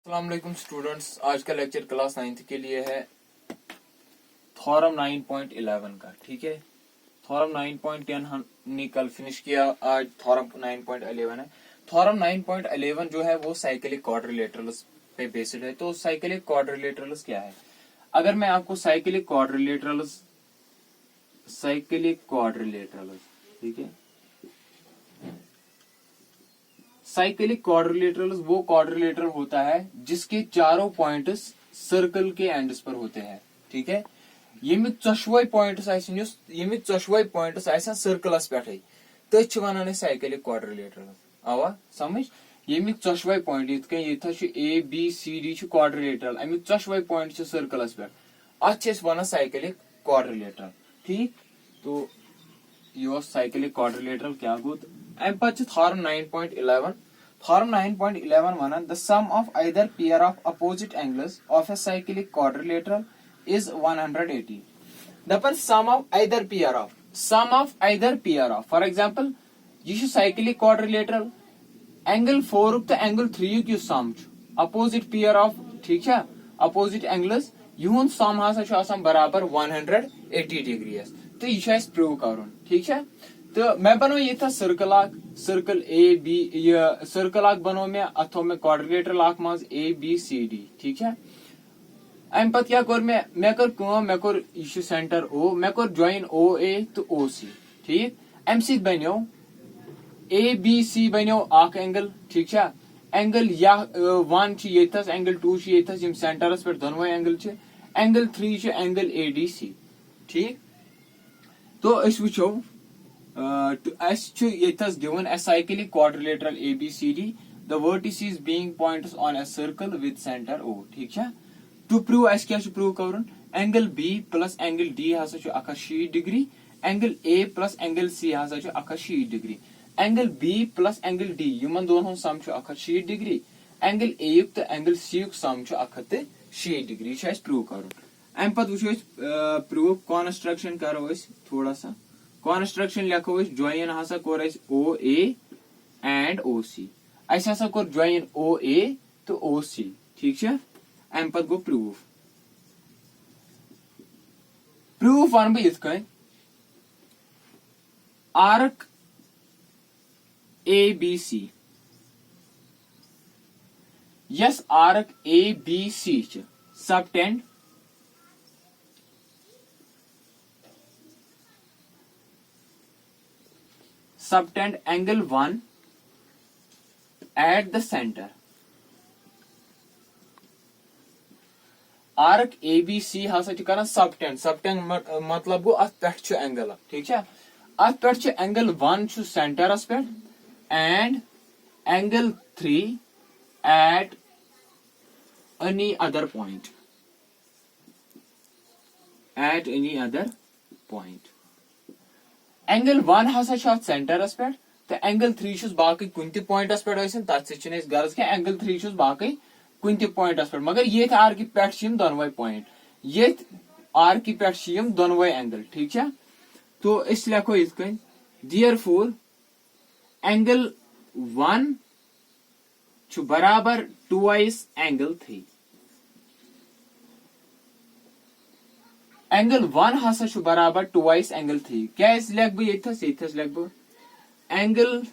अस्सलाम वालेकुम स्टूडेंट्स, आज का लेक्चर क्लास 9th के लिए है थ्योरम 9.11 का। ठीक है, थ्योरम 9.10 हमने कल फिनिश किया, आज थ्योरम 9.11 है। थ्योरम 9.11 जो है वो साइक्लिक क्वाड्रिलेटरल्स पे बेस्ड है। तो साइक्लिक क्वाड्रिलेटरल्स क्या है? अगर मैं आपको साइक्लिक क्वाड्रिलेटरल्स ठीक है, साइक्लिक क्वाड्रिलेटरल्स वो क्वाड्रिलेटरल होता है जिसके चारों पॉइंट्स सर्कल के एंड्स पर होते हैं। ठीक है, यमिक चशवे पॉइंट्स सर्कलस पे तथ वन साइक्लिक क्वाड्रिलेटरल। आवा समझ? यमिक चशवे point A B C D quadrilateral, अमिक चशवे पॉइंट सर्कलस पे अत वन साइक्लिक क्वाड्रिलेटरल। ठीक, तो यह साइक्लिक क्वाड्रिलेटरल क्या गो? अम पे theorem 9.11 one the sum of either pair of opposite angles of a cyclic quadrilateral is 180। दपन sum of either pair of for example यह साइक्लिक क्वाड्रिलेटरल एंगल 4 तो एंगल 3 यु सम अपोजिट पेयर ऑफ, ठीक है, अपोजिट एंगल्स युन सम हसा बराबर 180 degree. तो यह प्रूव कर, ठीक है। तो मैं बनो ये था सर्कल ए बी, ये सर्कल बनो मैं अथो में क्वाड्रिलेटरल मज ए बी सी डी। ठीक है, अम पत क्या कर मैं कर यह सेंटर ओ, मैं कर ज्वाइन ओ ए तो ओ सी। ठीक, अम सत बनो ए बी सी बनो अख एंगल। ठीक है, एंगल या 1 एंगल 2 यम सेंटरस पे दोनों angle angle 3 angle A D C. ठीक, तो अस वो given a cyclic quadrilateral ABCD, the vertices being points on a circle with center O। ठीक है, to prove अस क्या प्रूव कर, angle B plus angle D हसा 180 degree, angle A plus angle C हसा 180 degree, angle B plus angle D Yemen दोनों सम 180 degree, angle A युक्त angle C युक्त सम 180 degree prove कर। अम पे वो प्रूव कॉन्स्ट्रक्शन करो थोड़ा सा। कॉन्स्ट्रक्शन लिखो ज्वाइन हसा कोर ओ ए एंड ओ सी, असा कोर ज्वाइन ओ ए तो ओ सी। ठीक है, अम पे गो प्रूफ वन बह arc A B C, yes arc A B C subtend angle 1 at the center। Arc A B C हसा कर सबटेंड मतलब गो अत पे एंगल। ठीक है, अत पे एंगल 1 सेंटरस पे and angle 3 at any other point, angle 1 हसा सेंटरस पे तो एंगल 3 बाकी कुन पॉइंटस पे तथ गर्ज क्या एंगल 3 बाकी कुन पॉइंटस पे, मगर ये आर्क पे दोनवे पॉइंट, ये आर्क पे दोनवे एंगल। ठीक है, तो अस लिखो इत देयरफॉर एंगल 1 बराबर ट्वाइस एंगल 3। एंगल 1 हसा बराबर ट्वाइस एंगल 3। क्या लिख बह ये लिख बह angle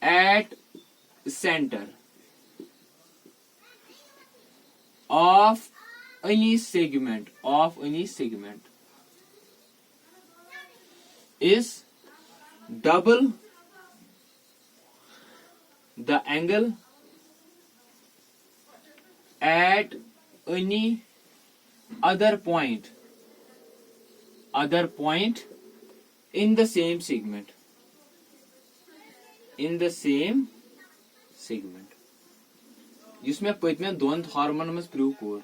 at centre of any segment is double the angle at any other point in the same segment जिसमें पतमें दोन थॉर्मन मज प्रूव कोर,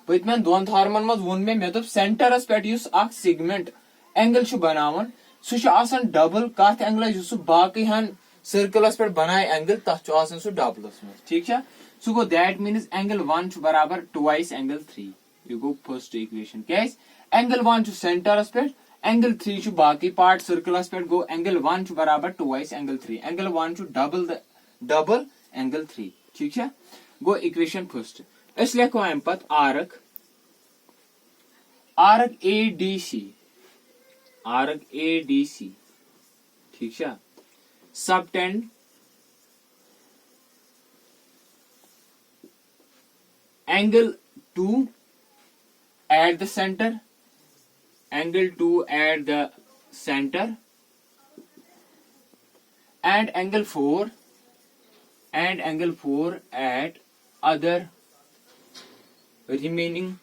पतमें दोन थॉर्मन मज वोन मे दोप सेंटरस पे सेगमेंट एंगल बनावन सह डबल कत एंगल सह बाकी हन सर्कलस पे बनाए एंगल तथ सह डबलस में। ठीक है, सो गो दैट मीन्स एंगल 1 बराबर twice angle 3। You go first equation। क्या एंगल 1 सेंटरस पे एंगल 3 बाकी पार्ट सर्कलस पे गो एंगल 1 बराबर twice angle 3, angle 1 double angle 3। ठीक है गो इक्वेशन फर्स्ट अस लेखो अम पत arc arc A D C ठीक है subtend angle 2 at the center angle 2 at the center and angle 4 at other remaining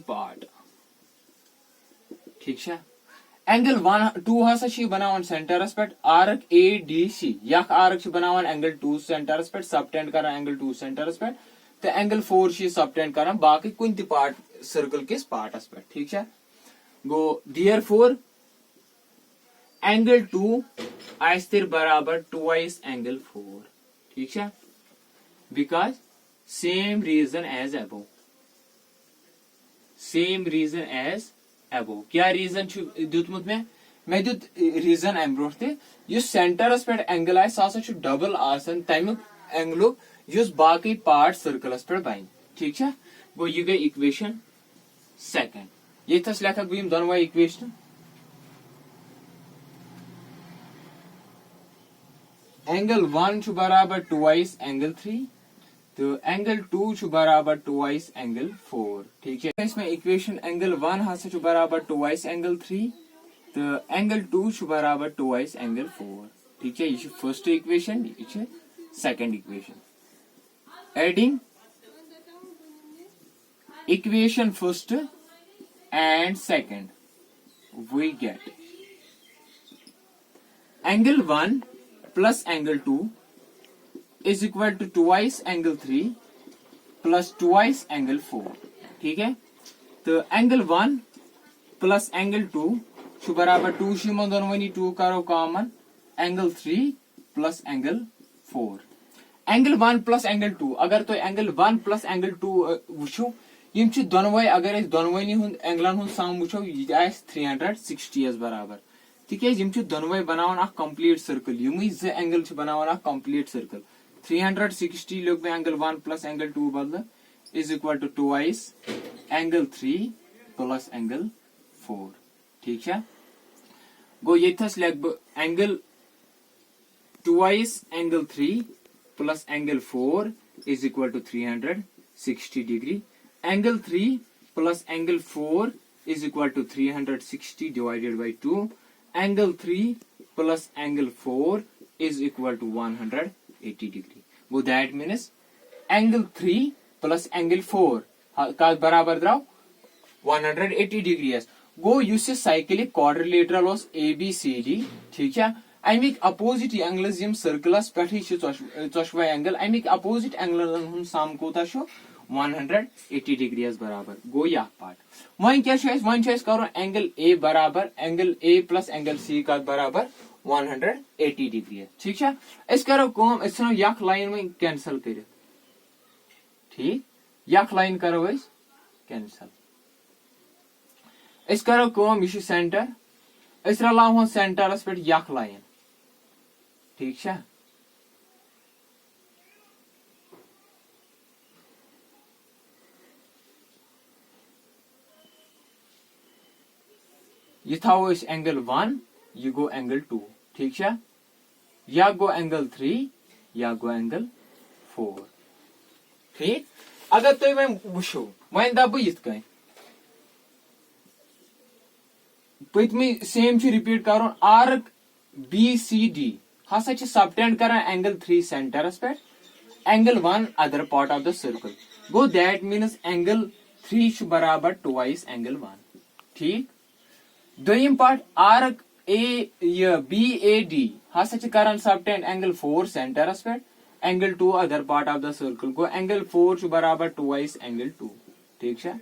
part ठीक है एंगल 1 2 हसा छी बनावन सेंटरस पे आर्क ए डी सी यख आर्क छी बनावन एंगल 2 सेंटरस पे सबटेंड करन एंगल 2 सेंटरस पे तो एंगल 4 छी सबटेंड करन बाकी कुन ति पार्ट सर्कल किस पार्टस पे ठीक है गो देयरफॉर एंगल 2 आइस्तिर बराबर ट्वाइस एंगल 4 ठीक है बिकॉज सेम रीजन एज एबो क्या रीजन दुतमुत मे दुत रीजन अम ब्रोट ते सेंटरस पे एंगल आए सह डबल आसन तमुक एंगलुक युस बाकी पार्ट सर्कलस पे बन ठीक है गो यह गई इक्वेशन सेकंड ये लेखक बह दोनवे इक्वेशन एंगल 1 बराबर ट्वाइस एंगल 3 तो एंगल 2 बराबर ट्वाइस एंगल 4 ठीक है इसमें इक्वेशन एंगल 1 हसा बराबर ट्वाइस एंगल 3 तो एंगल 2 बराबर ट्वाइस एंगल 4 ठीक है ये फर्स्ट इक्वेशन ये second equation adding equation first and second we get angle 1 plus angle 2 is equal to twice angle 3 plus twice angle 4 ठीक है तो एंगल 1 प्लस एंगल 2 बराबर 2 दोनों 2 करो common angle 3 plus angle 4 angle 1 plus angle 2 अगर तो angle 1 plus angle 2 वो यम दोनों अगर दोनोनी एंगलन सम वो यह 360 बराबर तिकेज दोनों बनावन कंप्लीट सर्कल यम एंगल बनावन कंप्लीट सर्कल 360 लोग में एंगल 1 प्लस एंगल 2 बदल is equal to twice angle 3 plus angle 4 ठीक है गो ये लेख angle twice angle 3 plus angle 4 is equal to 360 degree angle 3 plus angle 4 is equal to 360 divided by 2 angle 3 plus angle 4 is equal to 180 degree. Go that means angle 3 plus angle 4 का बराबर द्राव 180 degree है. Go use cyclic quadrilateral was ABCD ठीक है. Amik opposite angles यम circles पे चोशवे angle Amik opposite angle हम सम कोता 180 degree बराबर गो यह पार्ट वन क्या करो एंगल ए बराबर angle A plus angle C का बराबर 180 डिग्री है ठीक है इस करो कम इस यख लाइन में कैंसल कर ठीक यख लाइन करो कैंसल इस करो कम यह सेंटर इस रलाव सेंटरस पे यख लाइन ठीक है यह थो एंगल 1 यह गो एंगल 2 ठीक है या गो एंगल 3 या गो एंगल 4 ठीक अगर तुम वो वो वन दब यथ कन पत्मी सेम रिपीट कर आर्क BCD हसा सबटेंड कर एंगल 3 सेंटरस पे angle 1 other part of the circle go that means angle 3 बराबर ट्वाइस एंगल 1 ठीक दोम पार्ट आर्क BAD हसा कर सबटेंड एंगल 4 सेंटरस पे angle 2 other part of the circle go angle 4 बराबर twice angle 2 ठीक है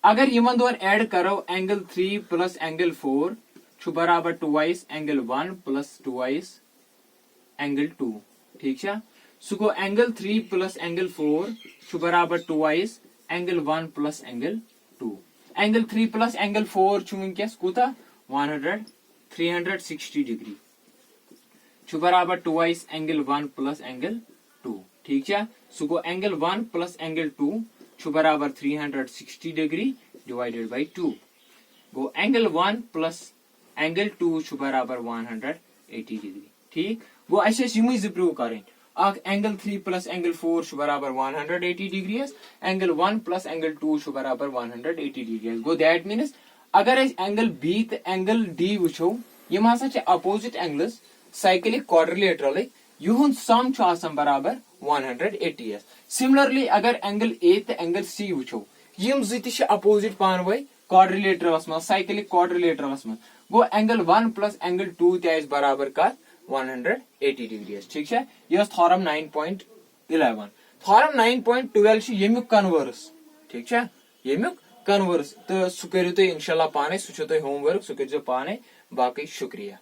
अगर इन दोन ऐड करो एंगल 3 प्लस एंगल 4 बराबर twice angle 1 plus twice angle 2 ठीक है सो गो एंगल 3 प्लस एंगल 4 बराबर twice angle 1 plus angle 2 angle 3 plus angle 4 वनकस कूता 360 degree छु बराबर ट्वाइस एंगल 1 प्लस एंगल 2 ठीक छा सो गो एंगल 1 प्लस एंगल 2 छु बराबर 360 degree divided by 2 go angle 1 plus angle 2 छु बराबर 180 डिग्री ठीक गो ऐसे यमुई ज प्रूव करें अख एंगल 3 प्लस एंगल 4 छु बराबर 180 डिग्री एंगल 1 प्लस एंगल 2 छु बराबर 180 डिग्री गो दैट मीन्स अगर एंगल बी तो एंगल डी वुचो यम हसा छ अपोजिट एंगल्स साइक्लिक क्वाड्रिलेटरल युहुन सम छु आसान बराबर 180 सिमिलरली अगर एंगल ए तो एंगल सी वुचो यम जति छ अपोजिट पानवय क्वाड्रिलेटरल्स में साइक्लिक क्वाड्रिलेटरल्स में गो एंगल 1 प्लस एंगल 2 ते बराबर का 180 डिग्री ठीक है यह थॉरम 9.11 थॉरम 9.12 यमुक कन्वर्स ठीक है यमुक कन्वर्स तो सह करो तुम इंशाल्लाह पाने सह होमवर्क सह कर पाने बाकी शुक्रिया।